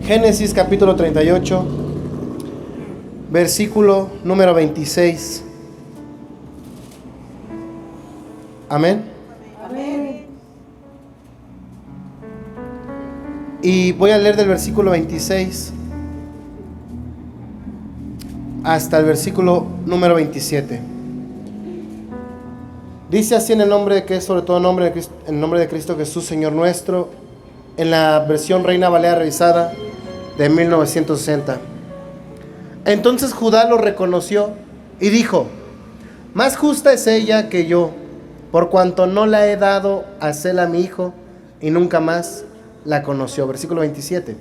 Génesis capítulo 38, versículo número 26. Amén. Amén. Y voy a leer del versículo 26 hasta el versículo número 27. Dice así en el nombre que es sobre todo nombre de Cristo, en el nombre de Cristo Jesús, Señor nuestro, en la versión Reina Valera revisada de 1960. Entonces Judá lo reconoció y dijo: más justa es ella que yo, por cuanto no la he dado a Sela a mi hijo, y nunca más la conoció. Versículo 27.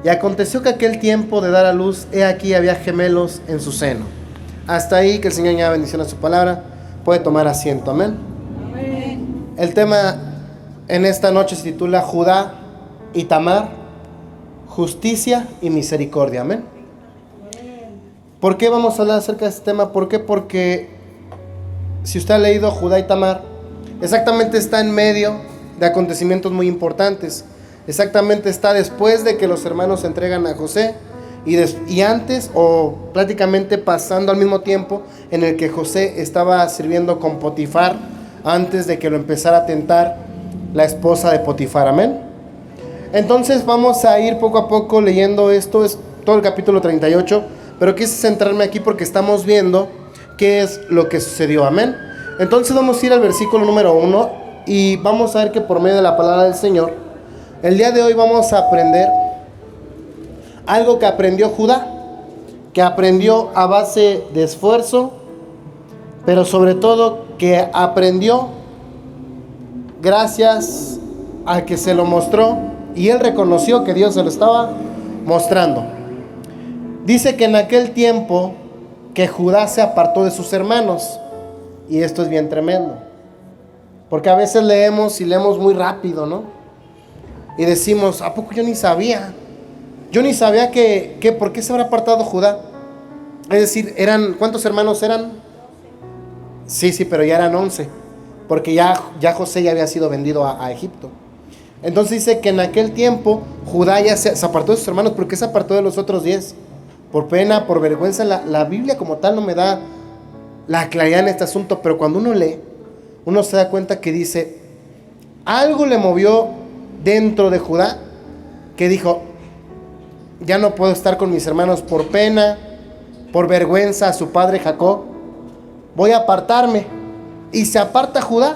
Y aconteció que aquel tiempo de dar a luz, he aquí había gemelos en su seno. Hasta ahí, que el Señor añada bendición a su palabra. Puede tomar asiento. Amén. Amén. El tema en esta noche se titula Judá y Tamar, justicia y misericordia. Amén. ¿Por qué vamos a hablar acerca de este tema? ¿Por qué? Porque si usted ha leído Judá y Tamar, exactamente está en medio de acontecimientos muy importantes. Exactamente está después de que los hermanos se entregan a José y antes, o prácticamente pasando al mismo tiempo en el que José estaba sirviendo con Potifar, antes de que lo empezara a tentar la esposa de Potifar. Amén. Entonces vamos a ir poco a poco leyendo esto, es todo el capítulo 38, pero quise centrarme aquí porque estamos viendo qué es lo que sucedió. Amén. Entonces vamos a ir al versículo número 1 y vamos a ver que por medio de la palabra del Señor, el día de hoy vamos a aprender algo que aprendió Judá, que aprendió a base de esfuerzo, pero sobre todo que aprendió gracias a que se lo mostró y él reconoció que Dios se lo estaba mostrando. Dice que en aquel tiempo que Judá se apartó de sus hermanos, y esto es bien tremendo, porque a veces leemos y leemos muy rápido, ¿no? Y decimos: ¿a poco yo ni sabía? Yo ni sabía que ¿por qué se habrá apartado Judá? Es decir, ¿cuántos hermanos eran? Sí, pero ya eran 11, porque ya José ya había sido vendido a Egipto. Entonces dice que en aquel tiempo Judá ya se apartó de sus hermanos. ¿Por qué se apartó de los otros 10? Por pena, por vergüenza. La Biblia como tal no me da la claridad en este asunto, pero cuando uno lee, uno se da cuenta que dice, algo le movió dentro de Judá, que dijo: ya no puedo estar con mis hermanos por pena, por vergüenza a su padre Jacob, voy a apartarme. Y se aparta Judá,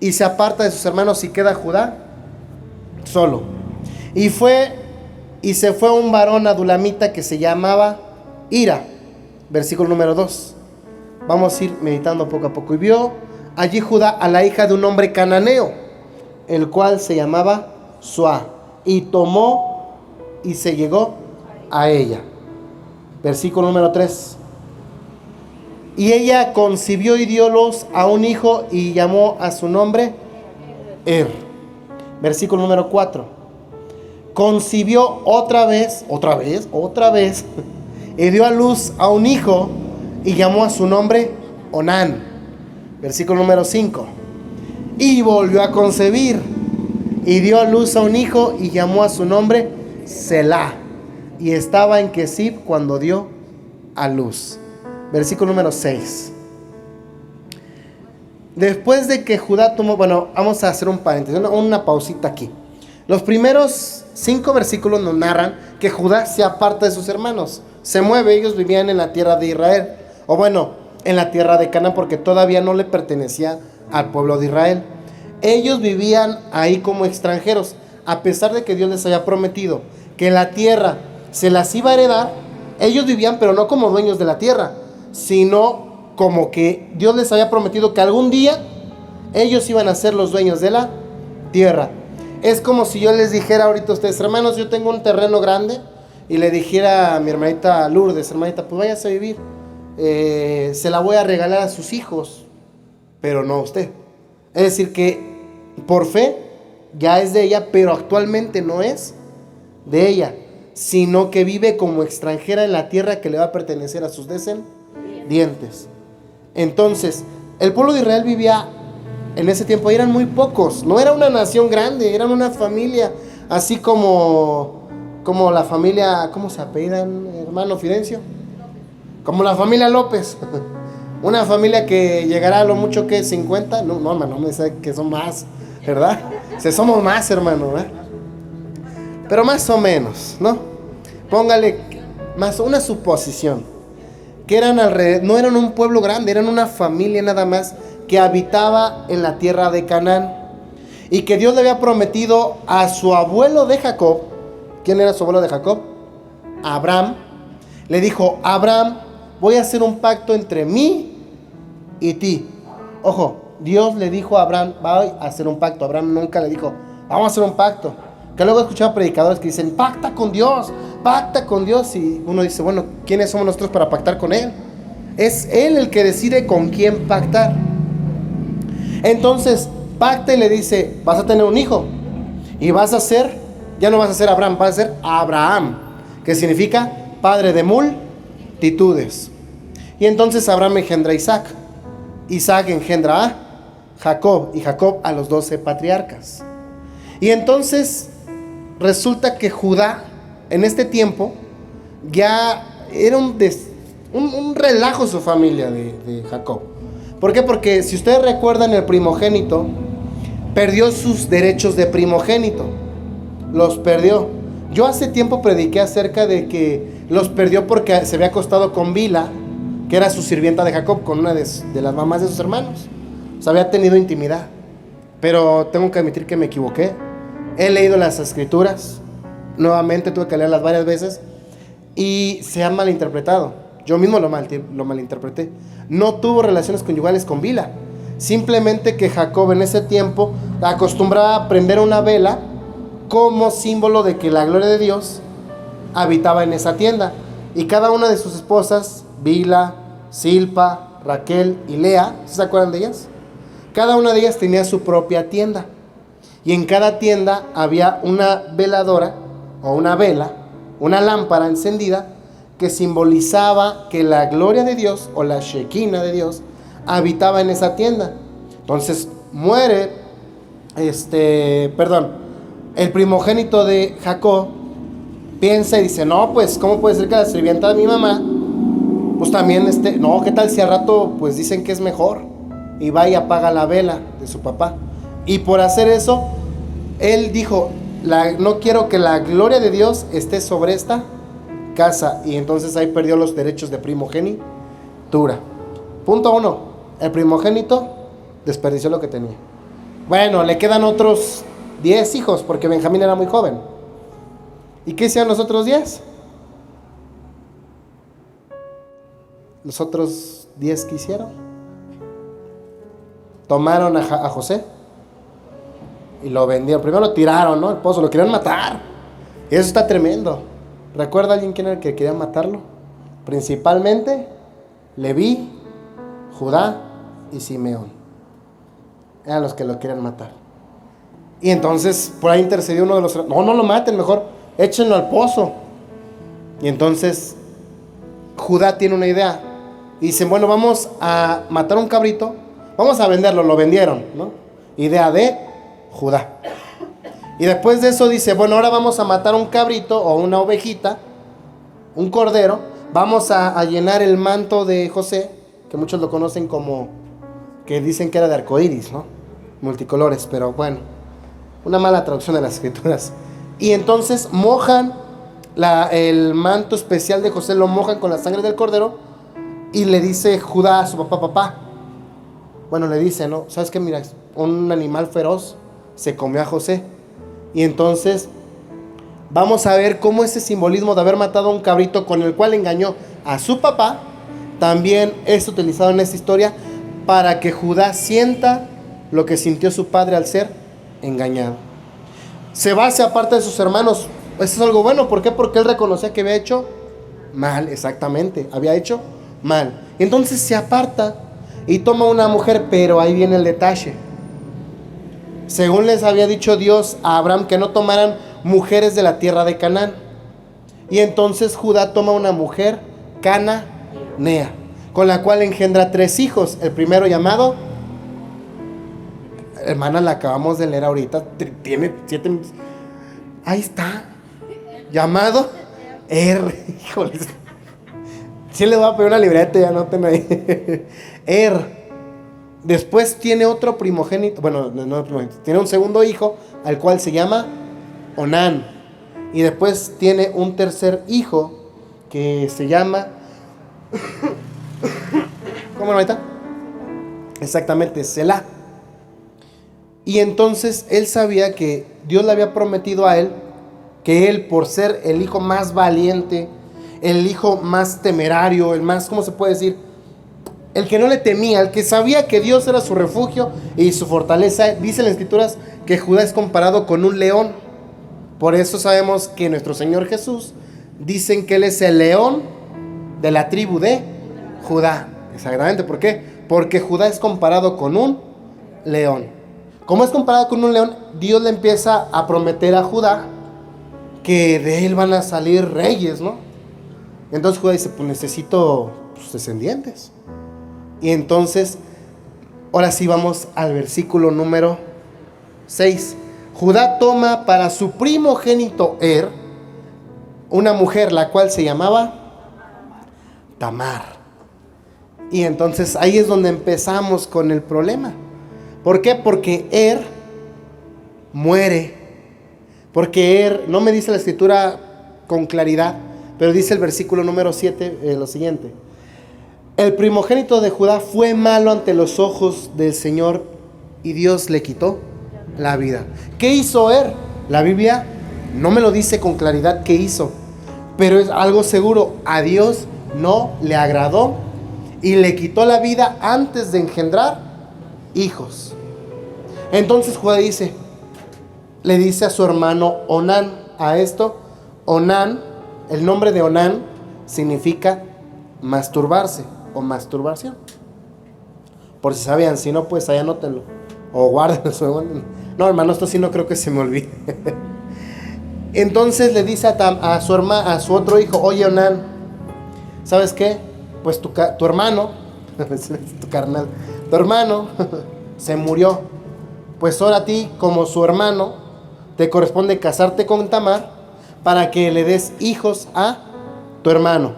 y se aparta de sus hermanos, y queda Judá solo. Y se fue un varón adulamita que se llamaba Hira. Versículo número 2. Vamos a ir meditando poco a poco. Y vio allí Judá a la hija de un hombre cananeo, el cual se llamaba Suá, y tomó y se llegó a ella. Versículo número 3. Y ella concibió y dio luz a un hijo y llamó a su nombre Versículo número 4. Concibió otra vez y dio a luz a un hijo y llamó a su nombre Onán. Versículo número 5. Y volvió a concebir y dio a luz a un hijo y llamó a su nombre Selá. Y estaba en Kesib cuando dio a luz. Versículo número 6. Después de que Judá tomó... Bueno, vamos a hacer un paréntesis, una pausita aquí. Los primeros 5 versículos nos narran que Judá se aparta de sus hermanos. Se mueve, ellos vivían en la tierra de Israel. O bueno, en la tierra de Canaán, porque todavía no le pertenecía al pueblo de Israel. Ellos vivían ahí como extranjeros, a pesar de que Dios les había prometido que la tierra se las iba a heredar. Ellos vivían, pero no como dueños de la tierra, sino como que Dios les había prometido que algún día ellos iban a ser los dueños de la tierra. Es como si yo les dijera ahorita a ustedes: hermanos, yo tengo un terreno grande, y le dijera a mi hermanita Lourdes: hermanita, pues váyase a vivir, se la voy a regalar a sus hijos, pero no a usted. Es decir, que por fe ya es de ella, pero actualmente no es de ella, sino que vive como extranjera en la tierra que le va a pertenecer a sus descendientes. Entonces, el pueblo de Israel vivía en ese tiempo, eran muy pocos, no era una nación grande, eran una familia Así como la familia, ¿cómo se apellidan, hermano Fidencio? Como la familia López. Una familia que llegará a lo mucho que 50. No, hermano, me dice que son más, ¿verdad? Si somos más, hermano, ¿verdad? Pero más o menos, ¿no? Póngale más una suposición. Que eran alrededor, no eran un pueblo grande, eran una familia nada más que habitaba en la tierra de Canaán. Y que Dios le había prometido a su abuelo de Jacob. ¿Quién era su abuelo de Jacob? Abraham. Le dijo: Abraham, voy a hacer un pacto entre mí y ti. Ojo, Dios le dijo a Abraham: voy a hacer un pacto. Abraham nunca le dijo: vamos a hacer un pacto. Que luego he escuchado predicadores que dicen: pacta con Dios, pacta con Dios. Y uno dice: bueno, ¿quiénes somos nosotros para pactar con Él? Es Él el que decide con quién pactar. Entonces pacta y le dice: vas a tener un hijo. Y vas a ser, ya no vas a ser Abraham, vas a ser Abraham, que significa padre de multitudes. Y entonces Abraham engendra a Isaac. Isaac engendra a Jacob. Y Jacob a los 12 patriarcas. Y entonces resulta que Judá, en este tiempo, ya era un relajo su familia de Jacob. ¿Por qué? Porque si ustedes recuerdan, el primogénito perdió sus derechos de primogénito. Los perdió. Yo hace tiempo prediqué acerca de que los perdió porque se había acostado con Bila, que era su sirvienta de Jacob, con una de las mamás de sus hermanos. O sea, había tenido intimidad. Pero tengo que admitir que me equivoqué. He leído las escrituras. Nuevamente tuve que leerlas varias veces. Y se han malinterpretado. Yo mismo lo malinterpreté. No tuvo relaciones conyugales con Bila. Simplemente que Jacob en ese tiempo acostumbraba a prender una vela como símbolo de que la gloria de Dios habitaba en esa tienda. Y cada una de sus esposas, Bila, Silpa, Raquel y Lea, ¿se acuerdan de ellas? Cada una de ellas tenía su propia tienda. Y en cada tienda había una veladora o una vela, una lámpara encendida que simbolizaba que la gloria de Dios o la Shekinah de Dios habitaba en esa tienda. Entonces muere el primogénito de Jacob. Piensa y dice: no, pues ¿cómo puede ser que la sirvienta de mi mamá pues también no, qué tal si al rato pues dicen que es mejor? Y va y apaga la vela de su papá. Y por hacer eso, él dijo: no quiero que la gloria de Dios esté sobre esta casa. Y entonces ahí perdió los derechos de primogenitura. Punto 1. El primogénito desperdició lo que tenía. Bueno, le quedan otros 10 hijos porque Benjamín era muy joven. ¿Y qué hicieron los otros 10? Los otros 10 que hicieron, tomaron a José y lo vendieron. Primero lo tiraron, ¿no? El pozo, lo querían matar. Y eso está tremendo. ¿Recuerda alguien quién era el que quería matarlo? Principalmente Leví, Judá y Simeón. Eran los que lo querían matar. Y entonces por ahí intercedió uno de los... No lo maten, mejor échenlo al pozo. Y entonces Judá tiene una idea. Y dicen: bueno, vamos a matar un cabrito, vamos a venderlo. Lo vendieron, ¿no? Idea de Judá. Y después de eso dice: bueno, ahora vamos a matar un cabrito o una ovejita, un cordero. Vamos a llenar el manto de José, que muchos lo conocen como, que dicen que era de arcoíris, ¿no? Multicolores, pero bueno, una mala traducción de las escrituras. Y entonces mojan el manto especial de José, lo mojan con la sangre del cordero. Y le dice Judá a su papá, bueno, le dice, ¿no? ¿Sabes qué? Mira, un animal feroz se comió a José. Y entonces vamos a ver cómo ese simbolismo de haber matado a un cabrito con el cual engañó a su papá, también es utilizado en esta historia para que Judá sienta lo que sintió su padre al ser engañado. Se va hacia aparte de sus hermanos. Eso es algo bueno. ¿Por qué? Porque él reconocía que había hecho mal. Exactamente, había hecho mal. Y entonces se aparta y toma una mujer. Pero ahí viene el detalle. Según les había dicho Dios a Abraham que no tomaran mujeres de la tierra de Canaán. Y entonces Judá toma una mujer cananea, con la cual engendra 3 hijos. El primero llamado, hermana, la acabamos de leer ahorita, tiene 7. Ahí está. Llamado Híjoles. Sí le voy a pedir una libreta, ya anoten ahí. Después tiene otro primogénito. Bueno, no primogénito. Tiene un segundo hijo, al cual se llama Onán. Y después tiene un tercer hijo, que se llama... ¿Cómo no está? Exactamente, Selah. Y entonces él sabía que Dios le había prometido a él que él, por ser el hijo más valiente, el hijo más temerario, el más, ¿cómo se puede decir? El que no le temía, el que sabía que Dios era su refugio y su fortaleza. Dice en las Escrituras que Judá es comparado con un león. Por eso sabemos que nuestro Señor Jesús, dicen que Él es el león de la tribu de Judá. Exactamente, ¿por qué? Porque Judá es comparado con un león. Como es comparado con un león, Dios le empieza a prometer a Judá que de él van a salir reyes, ¿no? Entonces Judá dice, pues necesito descendientes. Y entonces, ahora sí vamos al versículo número 6. Judá toma para su primogénito una mujer, la cual se llamaba Tamar. Y entonces ahí es donde empezamos con el problema. ¿Por qué? Porque muere. Porque no me dice la escritura con claridad, pero dice el versículo número 7 lo siguiente: el primogénito de Judá fue malo ante los ojos del Señor y Dios le quitó la vida. ¿Qué hizo La Biblia no me lo dice con claridad qué hizo, pero es algo seguro: a Dios no le agradó y le quitó la vida antes de engendrar hijos. Entonces Judá le dice a su hermano Onán, a esto, Onán, el nombre de Onán significa masturbarse o masturbación. Por si sabían, si no, pues ahí anótenlo o guárdenlo. No, hermano, esto sí no creo que se me olvide. Entonces le dice a su otro hijo: oye, Onán, ¿sabes qué? Pues tu hermano, tu carnal, tu hermano se murió. Pues ahora a ti, como su hermano, te corresponde casarte con Tamar para que le des hijos a tu hermano.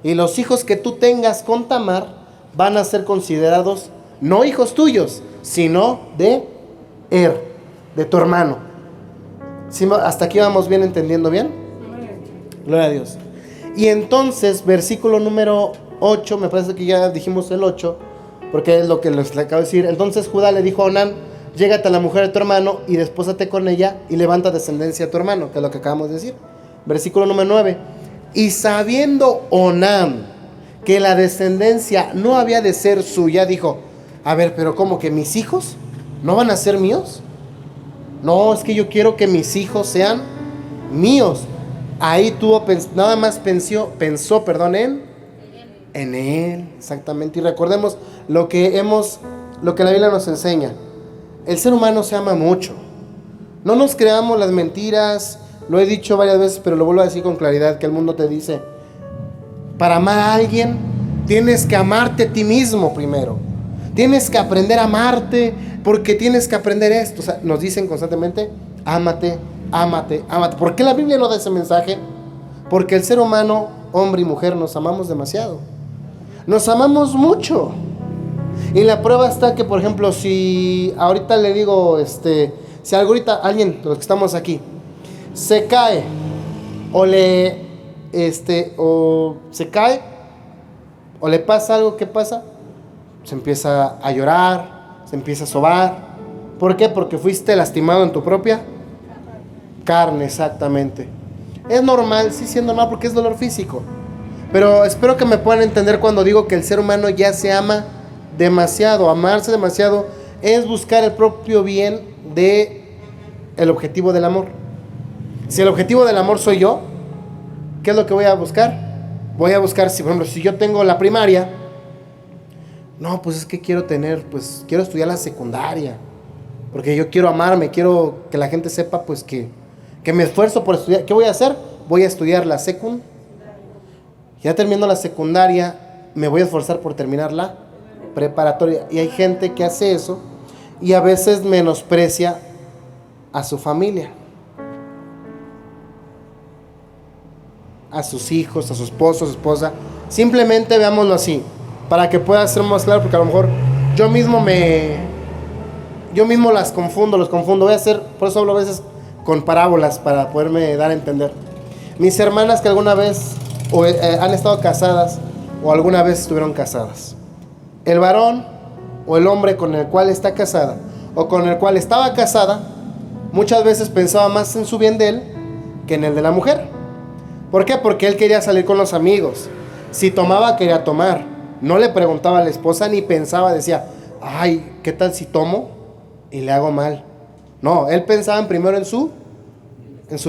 Y los hijos que tú tengas con Tamar van a ser considerados no hijos tuyos, sino de de tu hermano. ¿Sí? ¿Hasta aquí vamos bien, entendiendo bien? Gloria a Dios. Y entonces, versículo número 8, me parece que ya dijimos el 8, porque es lo que les acabo de decir. Entonces Judá le dijo a Onán: llégate a la mujer de tu hermano y despósate con ella y levanta descendencia a tu hermano, que es lo que acabamos de decir. Versículo número 9. Y sabiendo Onán que la descendencia no había de ser suya, dijo: a ver, pero ¿cómo que mis hijos no van a ser míos? No, es que yo quiero que mis hijos sean míos. Ahí nada más pensó en él, exactamente. Y recordemos lo que la Biblia nos enseña: el ser humano se ama mucho. No nos creamos las mentiras. Lo he dicho varias veces, pero lo vuelvo a decir con claridad, que el mundo te dice: para amar a alguien tienes que amarte a ti mismo primero. Tienes que aprender a amarte, porque tienes que aprender esto. O sea, nos dicen constantemente: ámate, ámate, ámate. ¿Por qué la Biblia no da ese mensaje? Porque el ser humano, hombre y mujer, nos amamos demasiado. Nos amamos mucho. Y la prueba está que, por ejemplo, si ahorita le digo, si ahorita alguien de los que estamos aquí se cae o se cae o le pasa algo, ¿qué pasa? Se empieza a llorar, se empieza a sobar. ¿Por qué? Porque fuiste lastimado en tu propia carne, exactamente. Es normal, sí es normal, porque es dolor físico. Pero espero que me puedan entender cuando digo que el ser humano ya se ama demasiado. Amarse demasiado es buscar el propio bien de el objetivo del amor. Si el objetivo del amor soy yo, ¿qué es lo que voy a buscar? Voy a buscar, por ejemplo, si yo tengo la primaria, no, pues es que quiero estudiar la secundaria, porque yo quiero amarme, quiero que la gente sepa pues que me esfuerzo por estudiar. ¿Qué voy a hacer? Voy a estudiar la secundaria. Ya terminando la secundaria, me voy a esforzar por terminar la preparatoria. Y hay gente que hace eso y a veces menosprecia a su familia. a sus hijos, a su esposo, a su esposa. Simplemente veámoslo así, para que pueda ser más claro, porque a lo mejor yo mismo las confundo, los confundo. Voy a hacer, por eso hablo a veces con parábolas, para poderme dar a entender. Mis hermanas que alguna vez han estado casadas, o alguna vez estuvieron casadas. El varón o el hombre con el cual está casada, o con el cual estaba casada, muchas veces pensaba más en su bien de él que en el de la mujer. ¿Por qué? Porque él quería salir con los amigos. Si tomaba, quería tomar. No le preguntaba a la esposa ni pensaba, decía, ay, ¿qué tal si tomo y le hago mal? No, él pensaba primero en su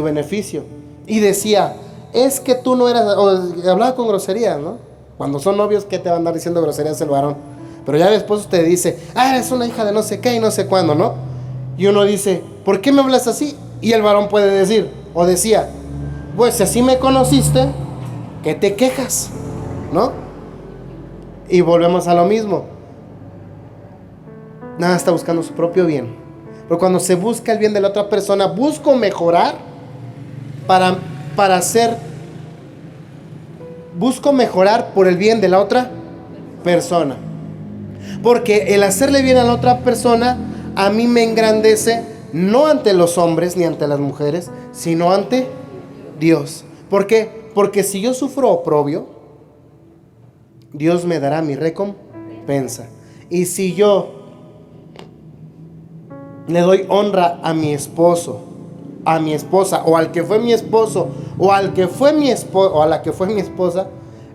beneficio. Y decía, es que tú no eras, o hablaba con groserías, ¿no? Cuando son novios, ¿qué te va a andar diciendo groserías el varón? Pero ya después usted dice, eres una hija de no sé qué y no sé cuándo, ¿no? Y uno dice, ¿por qué me hablas así? Y el varón puede decir, o decía, pues si así me conociste, ¿qué te quejas? ¿No? Y volvemos a lo mismo. Nada está buscando su propio bien. Pero cuando se busca el bien de la otra persona, busco mejorar busco mejorar por el bien de la otra persona. Porque el hacerle bien a la otra persona a mí me engrandece, no ante los hombres ni ante las mujeres, sino ante Dios. ¿Por qué? Porque si yo sufro oprobio, Dios me dará mi recompensa. Y si yo le doy honra a mi esposo, a mi esposa, o al que fue mi esposo, o al que fue mi esposo, o a la que fue mi esposa,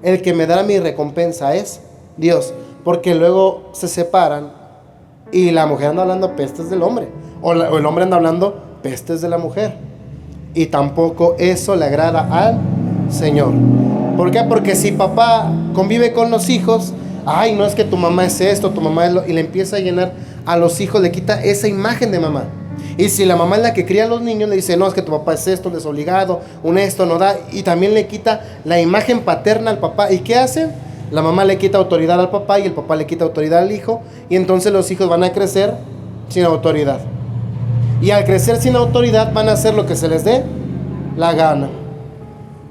el que me dará mi recompensa es Dios. Porque luego se separan y la mujer anda hablando pestes del hombre, o el hombre anda hablando pestes de la mujer, y tampoco eso le agrada al Señor. ¿Por qué? Porque si papá convive con los hijos, ay, no es que tu mamá es esto, tu mamá es lo, y le empieza a llenar a los hijos, le quita esa imagen de mamá. Y si la mamá es la que cría a los niños, le dice, no, es que tu papá es esto, desobligado, un esto no da, y también le quita la imagen paterna al papá. ¿Y qué hace? La mamá le quita autoridad al papá y el papá le quita autoridad al hijo, y entonces los hijos van a crecer sin autoridad. Y al crecer sin autoridad van a hacer lo que se les dé la gana.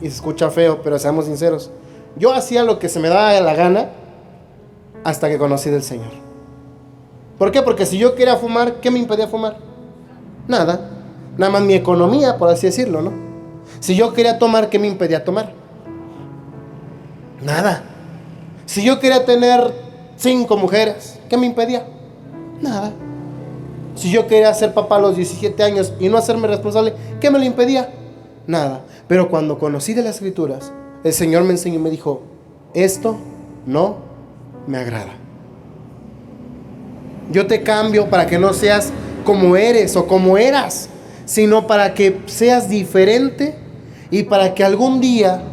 Y se escucha feo, pero seamos sinceros. Yo hacía lo que se me daba la gana hasta que conocí del Señor. ¿Por qué? Porque si yo quería fumar, ¿qué me impedía fumar? Nada. Nada más mi economía, por así decirlo, ¿no? Si yo quería tomar, ¿qué me impedía tomar? Nada. Si yo quería tener 5 mujeres, ¿qué me impedía? Nada. Si yo quería ser papá a los 17 años y no hacerme responsable, ¿qué me lo impedía? Nada. Pero cuando conocí de las Escrituras, el Señor me enseñó y me dijo, esto no me agrada. Yo te cambio para que no seas como eres o como eras, sino para que seas diferente y para que algún día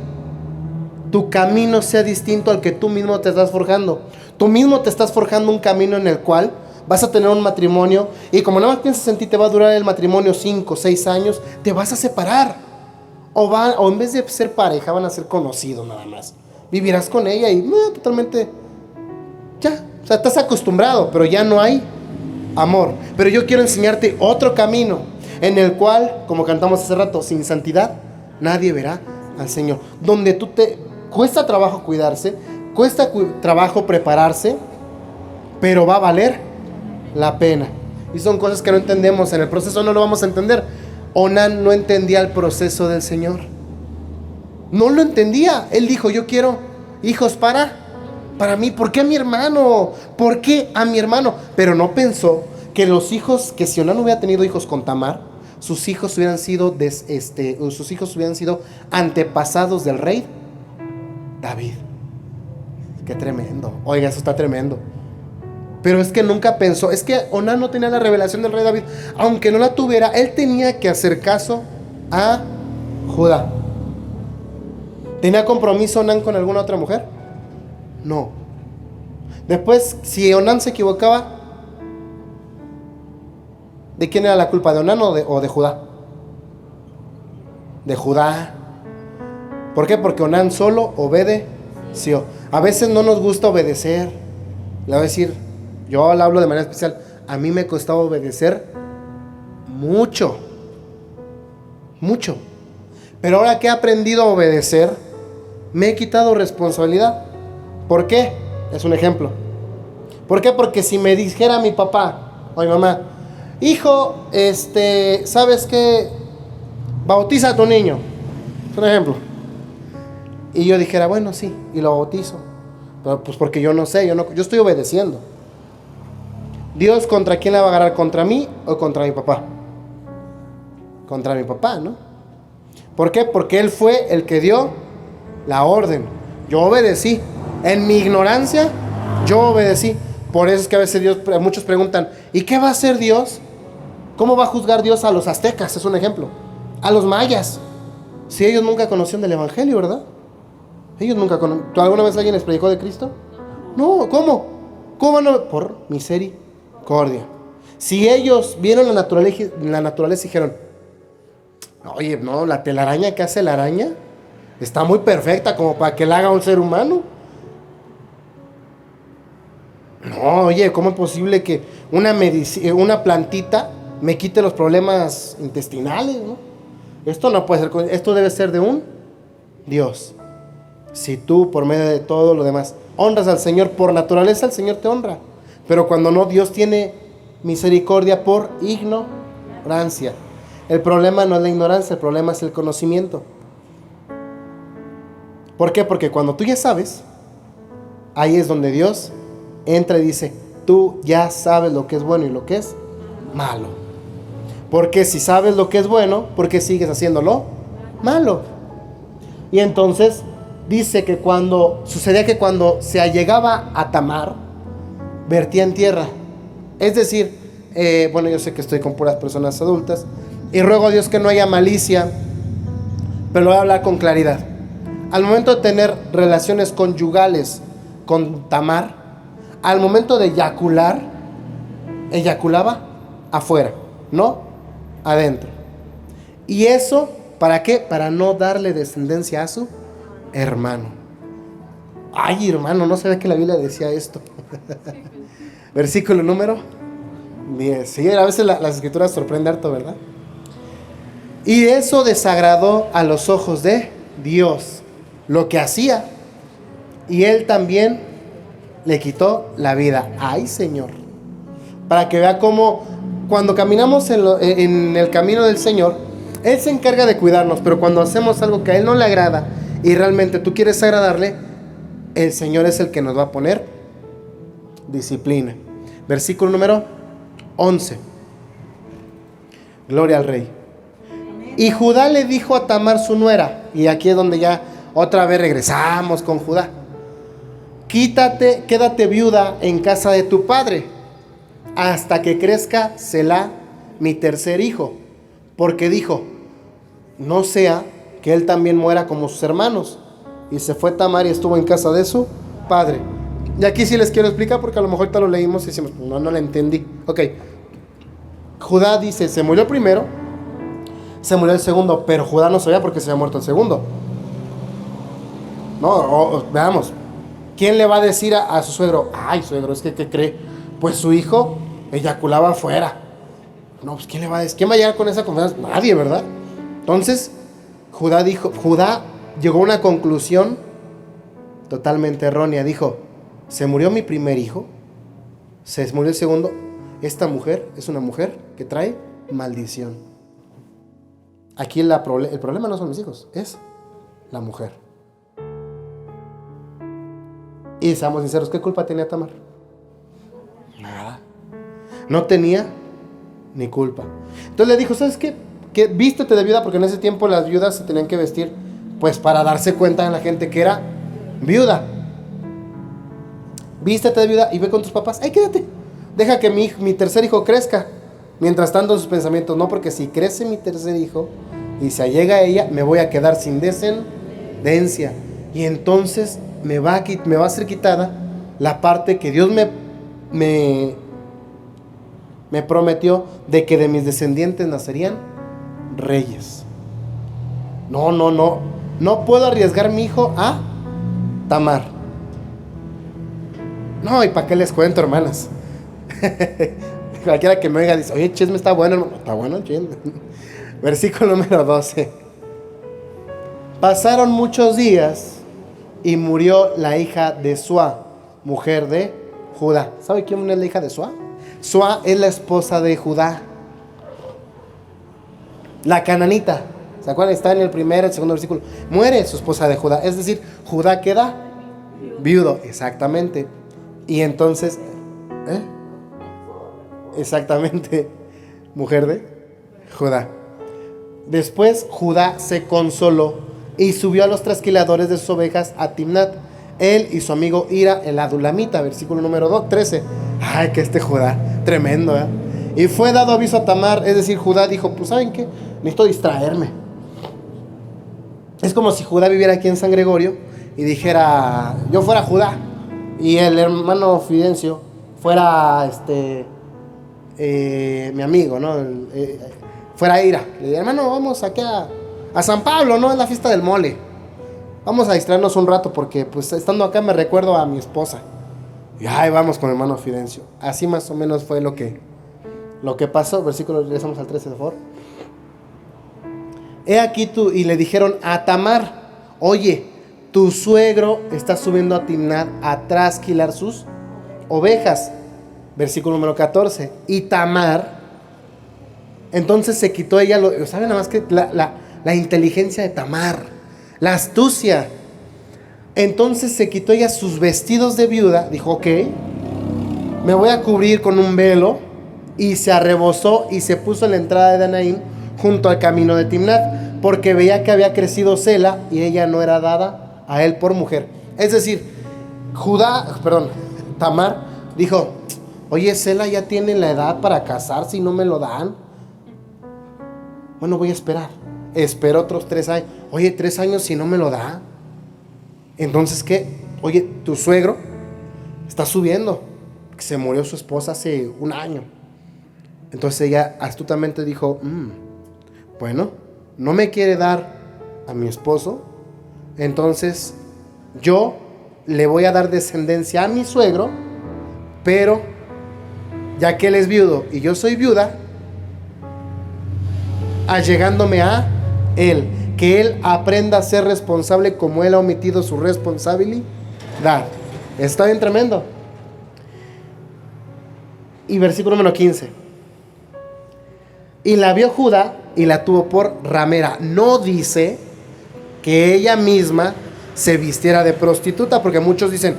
tu camino sea distinto al que tú mismo te estás forjando. Tú mismo te estás forjando un camino en el cual vas a tener un matrimonio y como nada más piensas en ti, te va a durar el matrimonio 5, 6 años, te vas a separar. O en vez de ser pareja, van a ser conocidos nada más. Vivirás con ella y totalmente, ya, o sea, estás acostumbrado, pero ya no hay amor. Pero yo quiero enseñarte otro camino en el cual, como cantamos hace rato, sin santidad nadie verá al Señor. Donde cuesta trabajo cuidarse, cuesta trabajo prepararse, pero va a valer la pena. Y son cosas que no entendemos, en el proceso no lo vamos a entender. Onán no entendía el proceso del Señor. No lo entendía. Él dijo, yo quiero hijos para mí. ¿Por qué a mi hermano? ¿Por qué a mi hermano? Pero no pensó que los hijos, que si Onán hubiera tenido hijos con Tamar, sus hijos hubieran sido antepasados del rey David. Qué tremendo. Oiga, eso está tremendo. Pero es que nunca pensó, es que Onán no tenía la revelación del rey David. Aunque no la tuviera, él tenía que hacer caso a Judá. ¿Tenía compromiso Onán con alguna otra mujer? No. Después, si Onán se equivocaba, ¿de quién era la culpa? ¿De Onán o de Judá? De Judá. ¿Por qué? Porque Onán solo obedeció. A veces no nos gusta obedecer. Le voy a decir, yo hablo de manera especial, a mí me costaba obedecer mucho. Pero ahora que he aprendido a obedecer, me he quitado responsabilidad. ¿Por qué? Es un ejemplo. ¿Por qué? Porque si me dijera mi papá o mi mamá, hijo, ¿sabes qué? Bautiza a tu niño. Es un ejemplo. Y yo dijera, bueno, sí, y lo bautizo. Pero pues porque yo no sé, yo estoy obedeciendo. Dios, ¿contra quién la va a agarrar? ¿Contra mí o contra mi papá? Contra mi papá, ¿no? ¿Por qué? Porque Él fue el que dio la orden. Yo obedecí. En mi ignorancia, yo obedecí. Por eso es que a veces muchos preguntan, ¿y qué va a hacer Dios? ¿Cómo va a juzgar Dios a los aztecas? Es un ejemplo. A los mayas. Si ellos nunca conocían del evangelio, ¿verdad? Ellos nunca conocían. ¿Tú alguna vez alguien les predicó de Cristo? No, ¿cómo? ¿Cómo no? Por misericordia. Si ellos vieron la naturaleza y dijeron, oye, no, la telaraña que hace la araña está muy perfecta como para que la haga un ser humano. No, oye, ¿cómo es posible que una plantita me quite los problemas intestinales, ¿no? Esto no puede ser, esto debe ser de un Dios. Si tú, por medio de todo lo demás, honras al Señor por naturaleza, el Señor te honra. Pero cuando no, Dios tiene misericordia por ignorancia. El problema no es la ignorancia, el problema es el conocimiento. ¿Por qué? Porque cuando tú ya sabes, ahí es donde Dios entra y dice, tú ya sabes lo que es bueno y lo que es malo. Porque si sabes lo que es bueno, ¿por qué sigues haciéndolo malo? Y entonces dice que sucedía que cuando se allegaba a Tamar, vertía en tierra. Es decir, yo sé que estoy con puras personas adultas y ruego a Dios que no haya malicia, pero lo voy a hablar con claridad. Al momento de tener relaciones conyugales con Tamar, al momento de eyacular, eyaculaba afuera, no adentro. ¿Y eso para qué? Para no darle descendencia a su hermano. Ay, hermano, no sabía que la Biblia decía esto. Versículo número 10. Sí, a veces las escrituras sorprenden harto, ¿verdad? Y eso desagradó a los ojos de Dios lo que hacía, y Él también le quitó la vida. Ay, Señor. Para que vea cómo cuando caminamos en el camino del Señor, Él se encarga de cuidarnos, pero cuando hacemos algo que a Él no le agrada y realmente tú quieres agradarle, el Señor es el que nos va a poner disciplina. Versículo número 11. Gloria al Rey. Y Judá le dijo a Tamar su nuera, y aquí es donde ya otra vez regresamos con Judá: quédate viuda en casa de tu padre, hasta que crezca Selá, mi tercer hijo. Porque dijo, no sea que él también muera como sus hermanos. Y se fue Tamar y estuvo en casa de su padre. Y aquí sí les quiero explicar, porque a lo mejor ahorita lo leímos y decimos, no lo entendí. Ok, Judá dice, se murió el primero, se murió el segundo, pero Judá no sabía porque se había muerto el segundo. No, veamos. ¿Quién le va a decir a su suegro? Ay, suegro, es que ¿qué cree? Pues su hijo eyaculaba afuera. No, pues ¿quién le va a decir? ¿Quién va a llegar con esa confianza? Nadie, ¿verdad? Entonces, Judá llegó a una conclusión totalmente errónea. Dijo, se murió mi primer hijo, se murió el segundo. Esta mujer es una mujer que trae maldición. Aquí el problema no son mis hijos, es la mujer. Y seamos sinceros, ¿qué culpa tenía Tamar? Nada. No tenía ni culpa. Entonces le dijo, ¿sabes qué? Que vístete de viuda, porque en ese tiempo las viudas se tenían que vestir pues para darse cuenta de la gente que era viuda. Vístete de viuda y ve con tus papás. Ay, quédate. Deja que mi tercer hijo crezca. Mientras tanto, sus pensamientos, no, porque si crece mi tercer hijo y se allega a ella, me voy a quedar sin descendencia. Y entonces me va a ser quitada la parte que Dios me prometió de que de mis descendientes nacerían reyes. No puedo arriesgar mi hijo a Tamar. No, ¿y para qué les cuento, hermanas? Cualquiera que me oiga dice, oye, chisme está bueno, hermano. Está bueno el chisme. Versículo número 12. Pasaron muchos días y murió la hija de Sua, mujer de Judá. ¿Sabe quién es la hija de Sua? Sua es la esposa de Judá, la cananita. ¿Se acuerdan? Está en el primer y el segundo versículo. Muere su esposa de Judá. Es decir, Judá queda viudo. Exactamente. Y entonces, exactamente, mujer de Judá. Después Judá se consoló y subió a los trasquiladores de sus ovejas a Timnat, él y su amigo Hira el adulamita, versículo número 13. Ay, que Judá, tremendo, ¿eh? Y fue dado aviso a Tamar, es decir, Judá dijo, pues ¿saben qué? Necesito distraerme. Es como si Judá viviera aquí en San Gregorio y dijera, yo fuera Judá y el hermano Fidencio fuera mi amigo, ¿no? Fuera Ira. Le dije, hermano, vamos aquí a San Pablo, ¿no? Es la fiesta del mole. Vamos a distraernos un rato porque pues estando acá me recuerdo a mi esposa. Y ay, vamos con el hermano Fidencio. Así más o menos fue lo que pasó. Versículo, regresamos al 13, por favor. He aquí tú, y le dijeron a Tamar, oye, tu suegro está subiendo a Timnat a trasquilar sus ovejas. Versículo número 14. Y Tamar, entonces se quitó ella, ¿saben nada más que la inteligencia de Tamar? La astucia. Entonces se quitó ella sus vestidos de viuda, dijo, ok, me voy a cubrir con un velo, y se arrebozó y se puso en la entrada de Danaim junto al camino de Timnat, porque veía que había crecido Sela y ella no era dada a él por mujer. Es decir, Tamar dijo, oye, Sela ya tiene la edad para casarse y no me lo dan. Bueno, voy a esperar. Espero otros 3 años. Oye, 3 años si no me lo da. Entonces, ¿qué? Oye, tu suegro está subiendo. Se murió su esposa hace 1 año. Entonces ella astutamente dijo, bueno, no me quiere dar a mi esposo, entonces yo le voy a dar descendencia a mi suegro, pero ya que él es viudo y yo soy viuda, allegándome a él, que él aprenda a ser responsable como él ha omitido su responsabilidad. Está bien tremendo. Y versículo número 15. Y la vio Judá y la tuvo por ramera. No dice que ella misma se vistiera de prostituta, porque muchos dicen,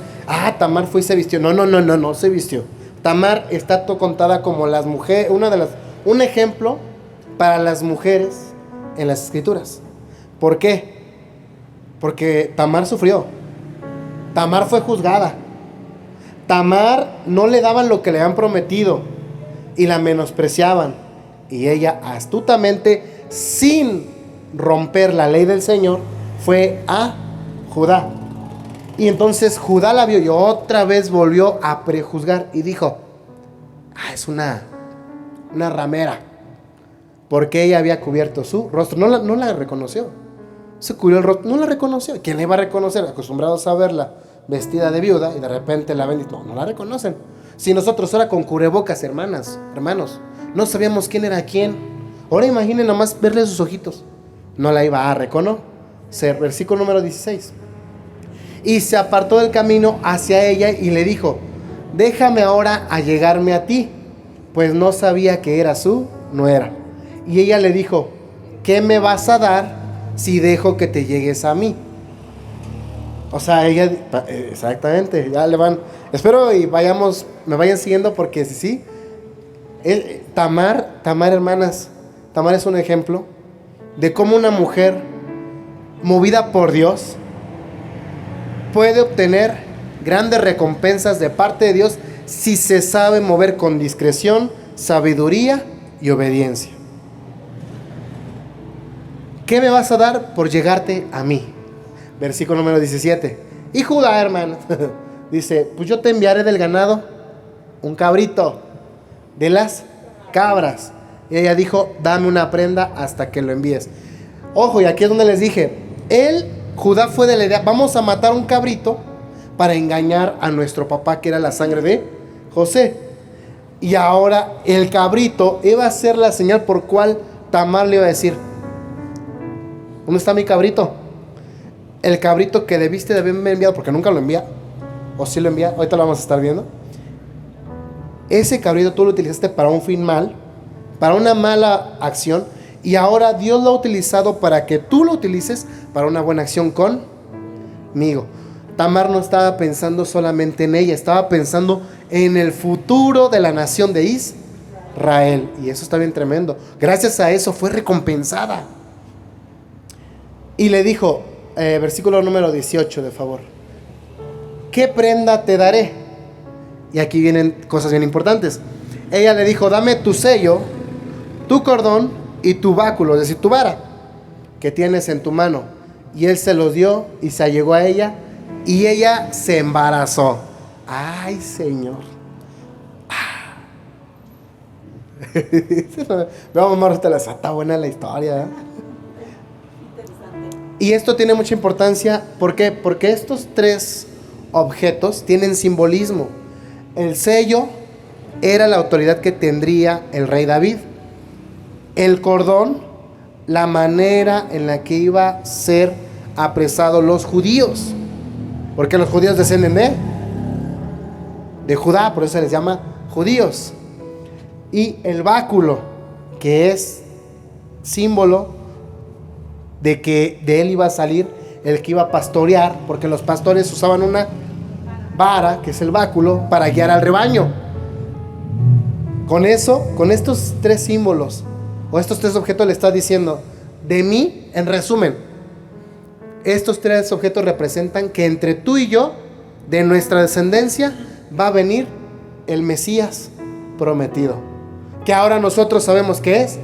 Tamar fue y se vistió. No se vistió. Tamar está contada como las mujeres, un ejemplo para las mujeres en las escrituras. ¿Por qué? Porque Tamar sufrió. Tamar fue juzgada. Tamar no le daban lo que le habían prometido y la menospreciaban. Y ella astutamente, sin romper la ley del Señor, fue a Judá. Y entonces Judá la vio y otra vez volvió a prejuzgar y dijo, es una ramera, porque ella había cubierto su rostro. No la reconoció. Se cubrió el rostro, no la reconoció. ¿Quién la iba a reconocer? Acostumbrados a verla vestida de viuda y de repente la ven y no la reconocen. Si nosotros ahora con cubrebocas, hermanos, no sabíamos quién era quién. Ahora imaginen nomás verle sus ojitos. No la iba a reconocer. Versículo número 16. Y se apartó del camino hacia ella y le dijo, déjame ahora allegarme a ti, pues no sabía que era su nuera. Y ella le dijo, ¿qué me vas a dar si dejo que te llegues a mí? O sea, ella, exactamente, ya le van. Espero y me vayan siguiendo porque sí. Tamar, hermanas, Tamar es un ejemplo de cómo una mujer movida por Dios puede obtener grandes recompensas de parte de Dios si se sabe mover con discreción, sabiduría y obediencia. ¿Qué me vas a dar por llegarte a mí? Versículo número 17. Y Judá, hermano, dice, pues yo te enviaré del ganado un cabrito, de las cabras. Y ella dijo, dame una prenda hasta que lo envíes. Ojo, y aquí es donde les dije, Judá fue de la idea, vamos a matar un cabrito para engañar a nuestro papá, que era la sangre de José. Y ahora el cabrito iba a ser la señal por cual Tamar le iba a decir, ¿dónde está mi cabrito? el cabrito que debiste de haberme enviado, porque nunca lo envía, o sí lo envía, ahorita lo vamos a estar viendo. Ese cabrito tú lo utilizaste para un fin mal, para una mala acción, y ahora Dios lo ha utilizado para que tú lo utilices para una buena acción conmigo. Tamar no estaba pensando solamente en ella, estaba pensando en el futuro de la nación de Israel. Y eso está bien tremendo. Gracias a eso fue recompensada. Y le dijo, versículo número 18, de favor: ¿qué prenda te daré? Y aquí vienen cosas bien importantes. Ella le dijo: dame tu sello, tu cordón y tu báculo, es decir, tu vara que tienes en tu mano. Y él se los dio y se allegó a ella, y ella se embarazó. Ay, Señor. Vamos, amor, está buena la historia, ¿eh? Y esto tiene mucha importancia. ¿Por qué? Porque estos tres objetos tienen simbolismo. El sello era la autoridad que tendría el rey David. El cordón, la manera en la que iba a ser apresados los judíos, porque los judíos descienden de Judá, por eso se les llama judíos. Y el báculo, que es símbolo de que de él iba a salir el que iba a pastorear, porque los pastores usaban una vara, que es el báculo, para guiar al rebaño. Con eso, con estos tres símbolos o estos tres objetos, le está diciendo: de mí, en resumen, estos tres objetos representan que entre tú y yo, de nuestra descendencia, va a venir el Mesías prometido, que ahora nosotros sabemos que es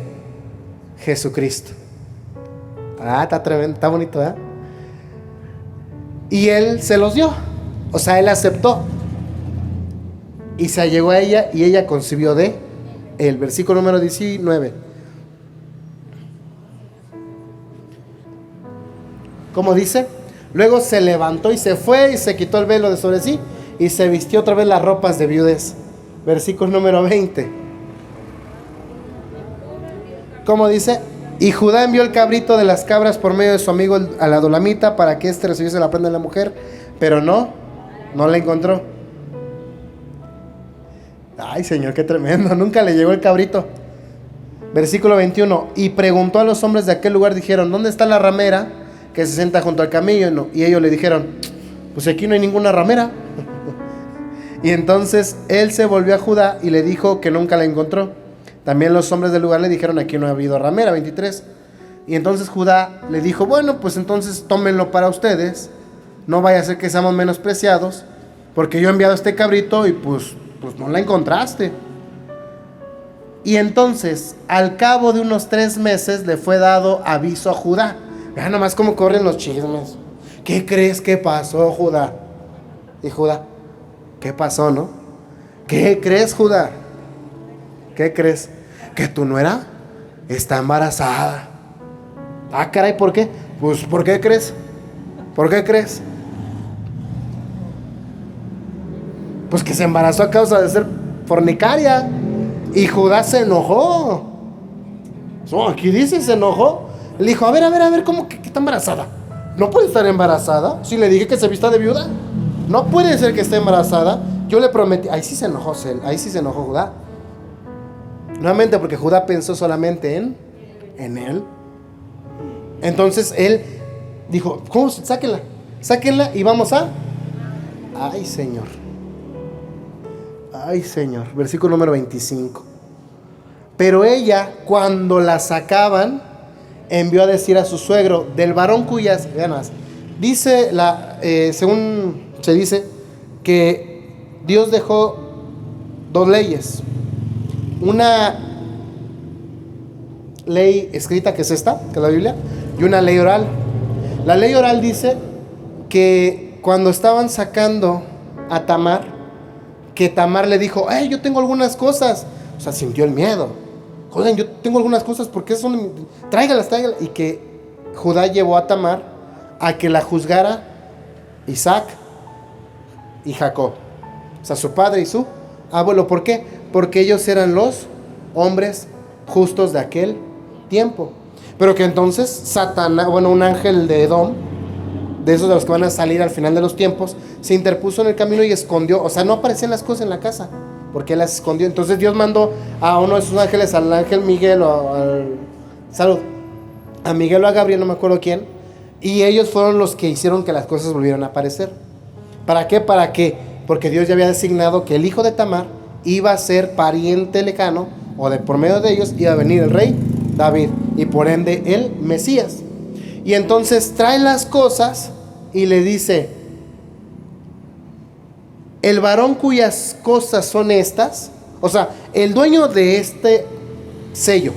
Jesucristo. Está tremendo, está bonito, ¿eh? Y él se los dio, o sea, él aceptó y se allegó a ella, y ella concibió de él. Versículo número 19. ¿Cómo dice? Luego se levantó y se fue, y se quitó el velo de sobre sí, y se vistió otra vez las ropas de viudez. Versículo número 20. ¿Cómo dice? Y Judá envió el cabrito de las cabras por medio de su amigo al adulamita, para que éste recibiese la prenda de la mujer, pero no la encontró. Ay, Señor, qué tremendo, nunca le llegó el cabrito. Versículo 21. Y preguntó a los hombres de aquel lugar, dijeron: ¿dónde está la ramera que se sienta junto al camino? Y ellos le dijeron: pues aquí no hay ninguna ramera. Y entonces él se volvió a Judá y le dijo que nunca la encontró. También los hombres del lugar le dijeron: aquí no ha habido ramera. 23. Y entonces Judá le dijo: bueno, pues entonces tómenlo para ustedes, no vaya a ser que seamos menospreciados, porque yo he enviado este cabrito y pues no la encontraste. Y entonces, al cabo de unos 3 meses, le fue dado aviso a Judá. Vean nomás cómo corren los chismes. ¿Qué crees que pasó, Judá? Y Judá: ¿qué pasó, no? ¿Qué crees, Judá? ¿Qué crees? Que tu nuera está embarazada. Ah, caray, ¿por qué? Pues, ¿por qué crees? ¿Por qué crees? Pues que se embarazó a causa de ser fornicaria. Y Judá se enojó. Aquí dice, se enojó. Le dijo: a ver, ¿cómo que está embarazada? No puede estar embarazada. Si le dije que se vista de viuda, no puede ser que esté embarazada. Yo le prometí. Ahí sí se enojó Judá. Nuevamente, porque Judá pensó solamente en él. Entonces él dijo: ¿cómo? Sáquenla y vamos a... Ay, Señor. Versículo número 25. Pero ella, cuando la sacaban, envió a decir a su suegro: del varón cuyas... Vean más. Dice, según se dice, que Dios dejó 2 leyes. Una ley escrita, que es esta, que es la Biblia, y una ley oral. La ley oral dice que cuando estaban sacando a Tamar, que Tamar le dijo: yo tengo algunas cosas. O sea, sintió el miedo. Joder, yo tengo algunas cosas, porque son... Tráigalas. Y que Judá llevó a Tamar a que la juzgara Isaac y Jacob. O sea, su padre y su abuelo. ¿Por qué? Porque ellos eran los hombres justos de aquel tiempo. Pero que entonces Satanás, un ángel de Edom, de esos de los que van a salir al final de los tiempos, se interpuso en el camino y escondió, o sea, no aparecían las cosas en la casa, porque él las escondió. Entonces Dios mandó a uno de sus ángeles, al ángel Miguel, a Miguel o a Gabriel, no me acuerdo quién, y ellos fueron los que hicieron que las cosas volvieran a aparecer. ¿Para qué? Porque Dios ya había designado que el hijo de Tamar iba a ser pariente lejano, o de por medio de ellos iba a venir el rey David, y por ende el Mesías. Y entonces trae las cosas y le dice: el varón cuyas cosas son estas, o sea, el dueño de este sello,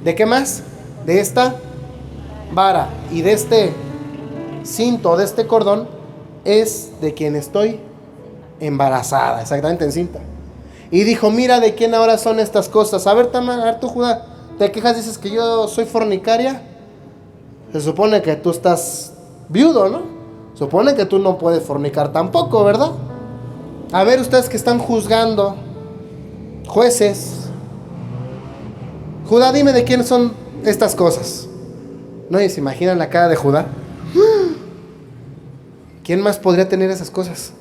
¿de qué más? De esta vara y de este cinto, de este cordón, es de quien estoy embarazada, exactamente, encinta. Y dijo: mira, ¿de quién ahora son estas cosas? A ver, Tamar, a ver tú, Judá, ¿te quejas? Dices que yo soy fornicaria. Se supone que tú estás viudo, ¿no? Supone que tú no puedes fornicar tampoco, ¿verdad? A ver, ustedes que están juzgando, jueces, Judá, dime de quién son estas cosas. ¿No? Y se imaginan la cara de Judá. ¿Quién más podría tener esas cosas?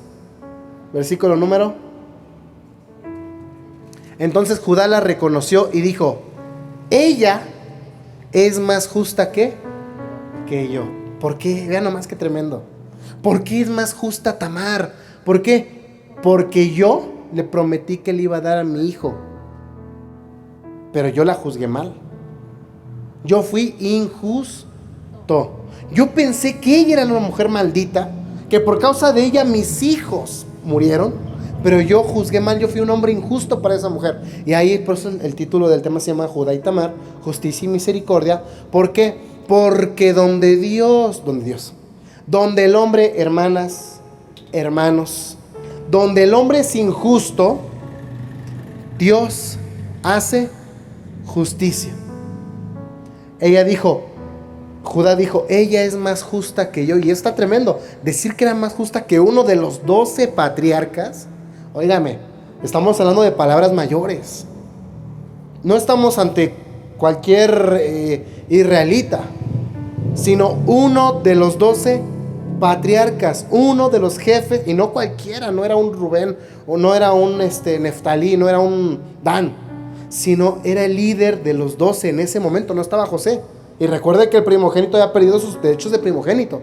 Versículo número. Entonces Judá la reconoció y dijo: ella es más justa que yo. ¿Por qué? Vean nomás qué tremendo. ¿Por qué es más justa Tamar? ¿Por qué? Porque yo le prometí que le iba a dar a mi hijo, pero yo la juzgué mal. Yo fui injusto. Yo pensé que ella era una mujer maldita, que por causa de ella mis hijos murieron, pero yo juzgué mal. Yo fui un hombre injusto para esa mujer. Y ahí por eso el título del tema se llama Judá y Tamar, justicia y misericordia. ¿Por qué? Porque donde el hombre, hermanos, donde el hombre es injusto, Dios hace justicia. Judá dijo: ella es más justa que yo. Y está tremendo decir que era más justa que uno de los 12 patriarcas. Óigame, estamos hablando de palabras mayores. No estamos ante cualquier israelita, sino uno de los 12 patriarcas, uno de los jefes, y no cualquiera. No era un Rubén, o no era un Neftalí, no era un Dan, sino era el líder de los 12 en ese momento. No estaba José. Y recuerde que el primogénito había perdido sus derechos de primogénito.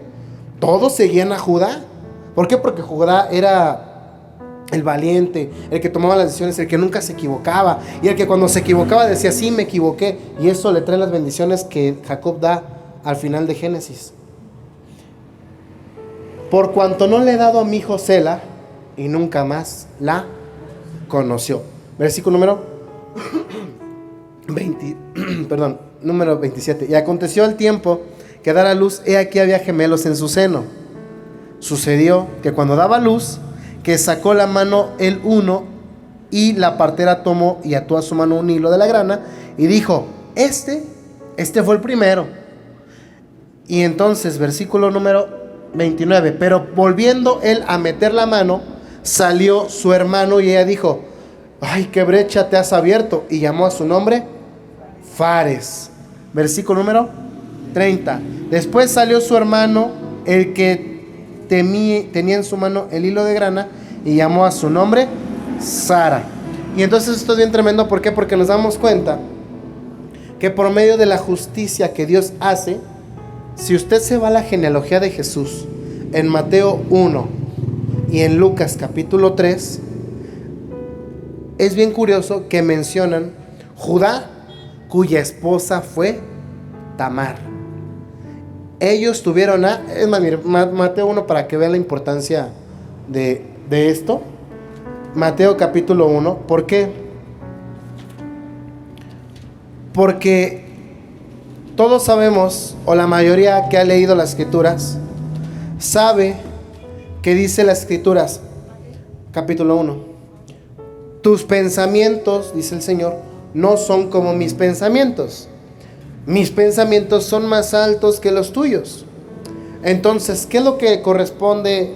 Todos seguían a Judá. ¿Por qué? Porque Judá era el valiente, el que tomaba las decisiones, el que nunca se equivocaba, y el que cuando se equivocaba decía: sí, me equivoqué. Y eso le trae las bendiciones que Jacob da al final de Génesis. Por cuanto no le he dado a mi hijo Sela, y nunca más la conoció. Versículo número 27. Y aconteció al tiempo que dar a luz, he aquí había gemelos en su seno. Sucedió que cuando daba luz, que sacó la mano el uno, y la partera tomó y ató a su mano un hilo de la grana, y dijo: este fue el primero. Y entonces, versículo número 29, pero volviendo él a meter la mano, salió su hermano, y ella dijo: ay, qué brecha te has abierto, y llamó a su nombre Fares. Versículo número 30. Después salió su hermano, el que tenía en su mano el hilo de grana, y llamó a su nombre Sara. Y entonces esto es bien tremendo. ¿Por qué? Porque nos damos cuenta que por medio de la justicia que Dios hace, si usted se va a la genealogía de Jesús en Mateo 1 y en Lucas capítulo 3, es bien curioso que mencionan Judá, cuya esposa fue Tamar. Ellos tuvieron es más, mire, Mateo 1, para que vean la importancia de esto. Mateo capítulo 1. ¿Por qué? Porque todos sabemos, o la mayoría que ha leído las escrituras, sabe que dice las escrituras, capítulo 1: tus pensamientos, dice el Señor, no son como mis pensamientos. Mis pensamientos son más altos que los tuyos. Entonces, ¿qué es lo que corresponde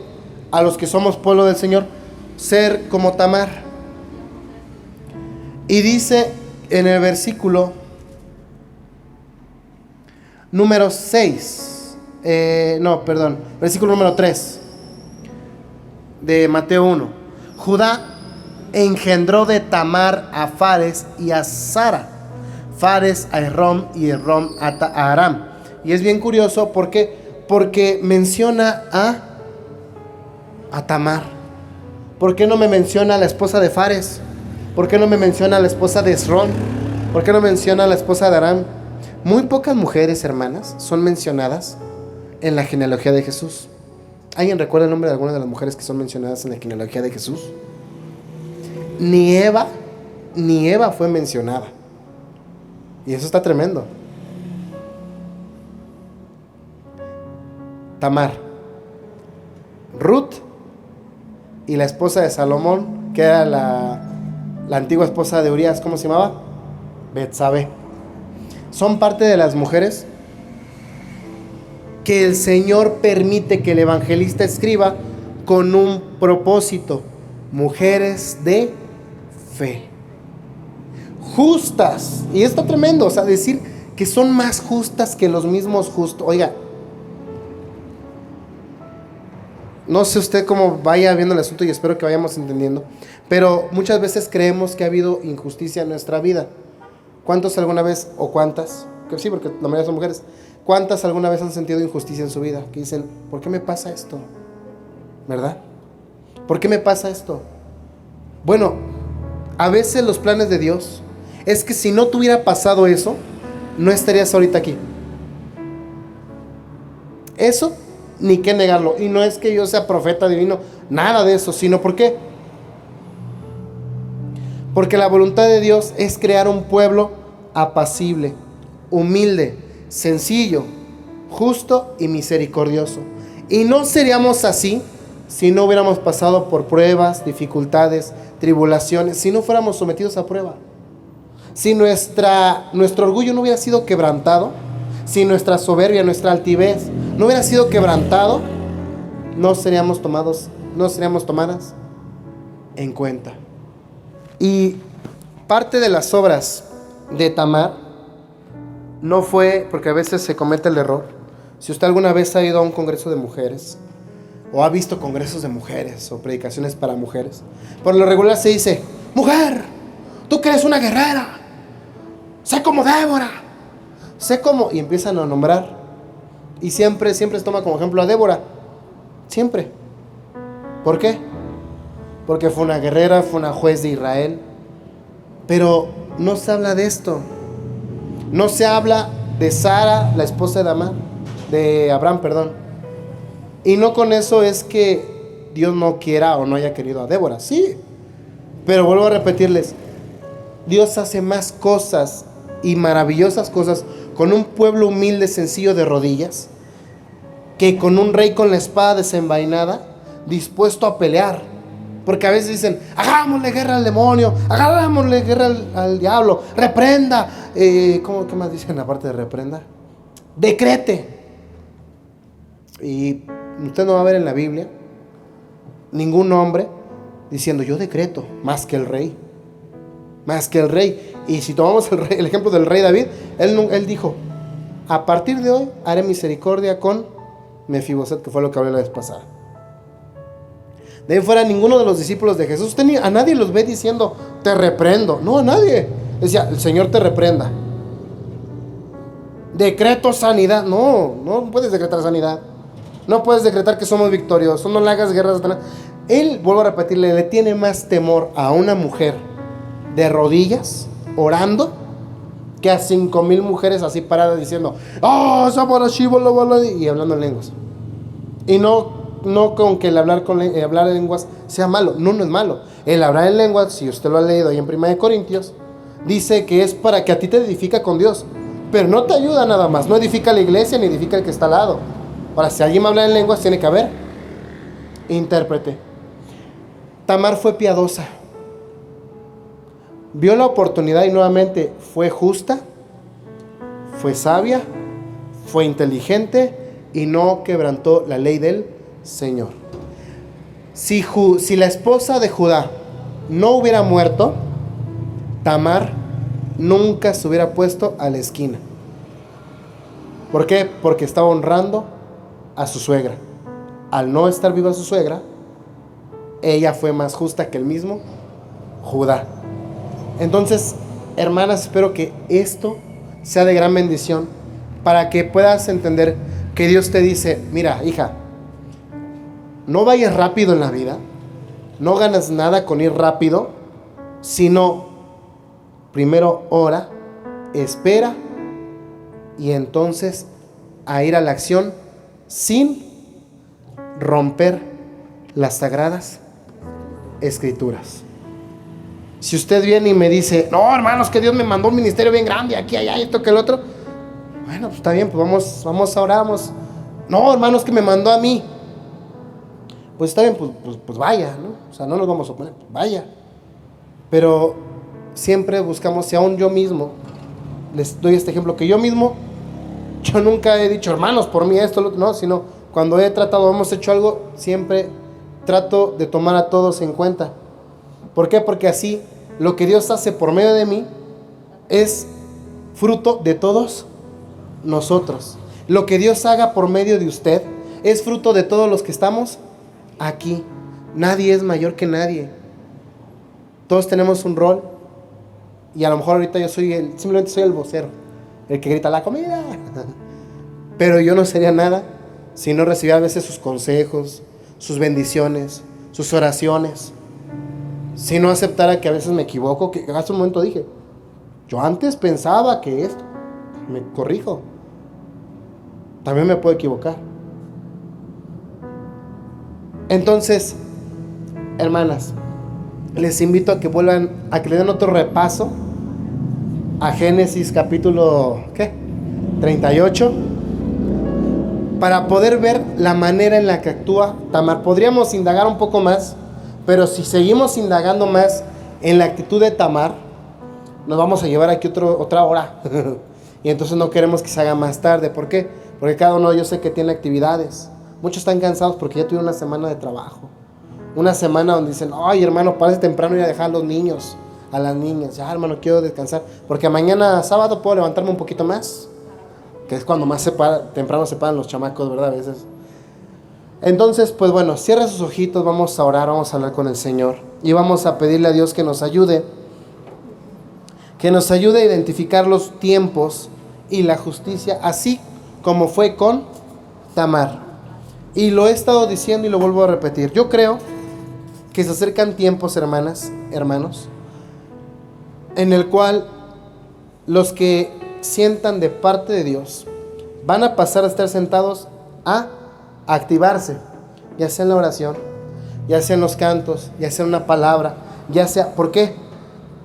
a los que somos pueblo del Señor? Ser como Tamar. Y dice en el versículo número 6, Versículo número 3 de Mateo 1. Judá engendró de Tamar a Fares y a Zara. Fares a Esrom y Esrom a Aram. Y es bien curioso porque menciona a Tamar. ¿Por qué no me menciona a la esposa de Fares? ¿Por qué no me menciona a la esposa de Esrom? ¿Por qué no menciona a la esposa de Aram? Muy pocas mujeres, hermanas, son mencionadas en la genealogía de Jesús. ¿Alguien recuerda el nombre de alguna de las mujeres que son mencionadas en la genealogía de Jesús? Ni Eva fue mencionada. Y eso está tremendo. Tamar, Ruth y la esposa de Salomón, que era la antigua esposa de Urías, ¿cómo se llamaba? Betsabé. Son parte de las mujeres que el Señor permite que el evangelista escriba con un propósito. Mujeres de fe. Justas. Y esto tremendo, o sea, decir que son más justas que los mismos justos. Oiga, no sé usted cómo vaya viendo el asunto y espero que vayamos entendiendo, pero muchas veces creemos que ha habido injusticia en nuestra vida. ¿Cuántos alguna vez, o cuántas, que sí, porque la mayoría son mujeres, cuántas alguna vez han sentido injusticia en su vida? Que dicen, ¿por qué me pasa esto? ¿Verdad? ¿Por qué me pasa esto? Bueno, a veces los planes de Dios es que si no te hubiera pasado eso, no estarías ahorita aquí. Eso, ni que negarlo. Y no es que yo sea profeta divino, nada de eso, sino ¿por qué? Porque la voluntad de Dios es crear un pueblo apacible, humilde, sencillo, justo y misericordioso. Y no seríamos así si no hubiéramos pasado por pruebas, dificultades, tribulaciones, si no fuéramos sometidos a prueba. Si nuestro orgullo no hubiera sido quebrantado, si nuestra soberbia, nuestra altivez no hubiera sido quebrantado, no seríamos tomadas en cuenta. Y parte de las obras de Tamar no fue, porque a veces se comete el error. Si usted alguna vez ha ido a un congreso de mujeres, o ha visto congresos de mujeres, o predicaciones para mujeres, por lo regular se dice, mujer, tú que eres una guerrera, sé como Débora, sé como, y empiezan a nombrar, y siempre se toma como ejemplo a Débora, siempre. ¿Por qué? Porque fue una guerrera, fue una juez de Israel, pero no se habla de esto. No se habla de Sara, la esposa de Abraham. Y no con eso es que Dios no quiera o no haya querido a Débora, sí, pero vuelvo a repetirles, Dios hace más cosas y maravillosas cosas con un pueblo humilde, sencillo, de rodillas, que con un rey con la espada desenvainada, dispuesto a pelear. Porque a veces dicen, hagámosle guerra al demonio, hagámosle guerra al diablo, reprenda, ¿qué más dicen aparte de reprenda? Decrete. Y usted no va a ver en la Biblia ningún hombre diciendo, yo decreto, más que el rey. Y si tomamos el ejemplo del rey David, él dijo, a partir de hoy haré misericordia con Mefiboset, que fue lo que hablé la vez pasada. De ahí fuera, ninguno de los discípulos de Jesús, a nadie los ve diciendo, te reprendo. No, a nadie. Decía, el Señor te reprenda. Decreto sanidad. No puedes decretar sanidad. No puedes decretar que somos victoriosos. No le hagas guerra a Satanás. Él, vuelvo a repetirle, le tiene más temor a una mujer de rodillas, orando, que a 5,000 mujeres así paradas diciendo, y hablando en lenguas. Y no con que el hablar en lenguas sea malo. No es malo. El hablar en lenguas, si usted lo ha leído ahí en 1 Corintios, dice que es para que a ti te edifica con Dios, pero no te ayuda nada más. No edifica la iglesia ni edifica el que está al lado. Ahora, si alguien me habla en lenguas, tiene que haber intérprete. Tamar fue piadosa, vio la oportunidad y nuevamente fue justa, fue sabia, fue inteligente y no quebrantó la ley del Señor. Si la esposa de Judá no hubiera muerto, Tamar nunca se hubiera puesto a la esquina. ¿Por qué? Porque estaba honrando a su suegra. Al no estar viva su suegra, ella fue más justa que el mismo Judá. Entonces, hermanas, espero que esto sea de gran bendición para que puedas entender que Dios te dice: mira, hija, no vayas rápido en la vida, no ganas nada con ir rápido, sino primero ora, espera y entonces a ir a la acción sin romper las sagradas escrituras. Si usted viene y me dice: no, hermanos, que Dios me mandó un ministerio bien grande, aquí, allá, esto, que el otro. Bueno, pues está bien, pues vamos a orar, No, hermanos, que me mandó a mí. Pues está bien, pues vaya, ¿no? O sea, no nos vamos a oponer, pues vaya. Pero siempre buscamos, si aún yo mismo, les doy este ejemplo, que yo mismo, yo nunca he dicho: hermanos, por mí esto, lo otro, no, sino cuando hemos hecho algo, siempre trato de tomar a todos en cuenta. ¿Por qué? Porque así, lo que Dios hace por medio de mí es fruto de todos nosotros. Lo que Dios haga por medio de usted es fruto de todos los que estamos aquí. Nadie es mayor que nadie. Todos tenemos un rol. Y a lo mejor ahorita yo simplemente soy el vocero, el que grita: la comida. Pero yo no sería nada si no recibiera a veces sus consejos, sus bendiciones, sus oraciones. Si no aceptara que a veces me equivoco, que hace un momento dije: yo antes pensaba que esto, me corrijo. También me puedo equivocar. Entonces, hermanas, les invito a que vuelvan, a que le den otro repaso a Génesis capítulo 38, para poder ver la manera en la que actúa Tamar. Podríamos indagar un poco más, pero si seguimos indagando más en la actitud de Tamar, nos vamos a llevar aquí otra hora. Y entonces no queremos que se haga más tarde. ¿Por qué? Porque cada uno, yo sé que tiene actividades. Muchos están cansados porque ya tuvieron una semana de trabajo. Una semana donde dicen: ay, hermano, parece temprano ir a dejar a los niños, a las niñas. Ya, hermano, quiero descansar, porque mañana sábado puedo levantarme un poquito más, que es cuando más temprano se paran los chamacos, ¿verdad? A veces. Entonces, pues bueno, cierra sus ojitos, vamos a orar, vamos a hablar con el Señor. Y vamos a pedirle a Dios que nos ayude a identificar los tiempos y la justicia, así como fue con Tamar. Y lo he estado diciendo y lo vuelvo a repetir. Yo creo que se acercan tiempos, hermanas, hermanos, en el cual los que sientan de parte de Dios van a pasar a estar sentados a activarse, ya sea en la oración, ya sea en los cantos, ya sea en una palabra, ya sea... ¿Por qué?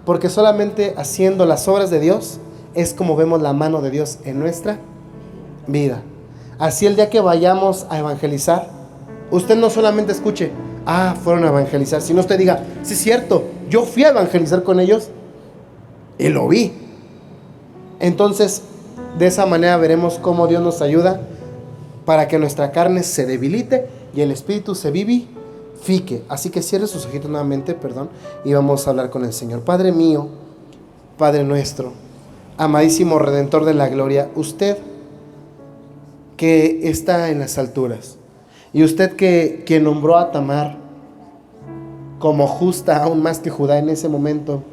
Porque solamente haciendo las obras de Dios es como vemos la mano de Dios en nuestra vida. Así el día que vayamos a evangelizar, usted no solamente escuche: ah, fueron a evangelizar, sino usted diga: sí, es cierto, yo fui a evangelizar con ellos y lo vi. Entonces, de esa manera veremos cómo Dios nos ayuda para que nuestra carne se debilite y el espíritu se vivifique. Así que cierre sus ojitos nuevamente, y vamos a hablar con el Señor. Padre mío, Padre nuestro, amadísimo Redentor de la gloria, usted que está en las alturas, y usted que nombró a Tamar como justa aún más que Judá en ese momento,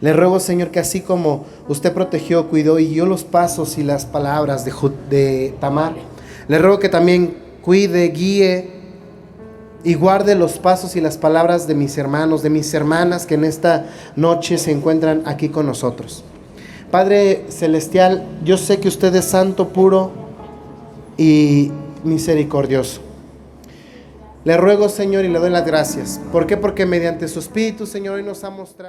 le ruego, Señor, que así como usted protegió, cuidó y guió los pasos y las palabras de Tamar, le ruego que también cuide, guíe y guarde los pasos y las palabras de mis hermanos, de mis hermanas que en esta noche se encuentran aquí con nosotros. Padre celestial, yo sé que usted es santo, puro y misericordioso. Le ruego, Señor, y le doy las gracias. ¿Por qué? Porque mediante su Espíritu, Señor, hoy nos ha mostrado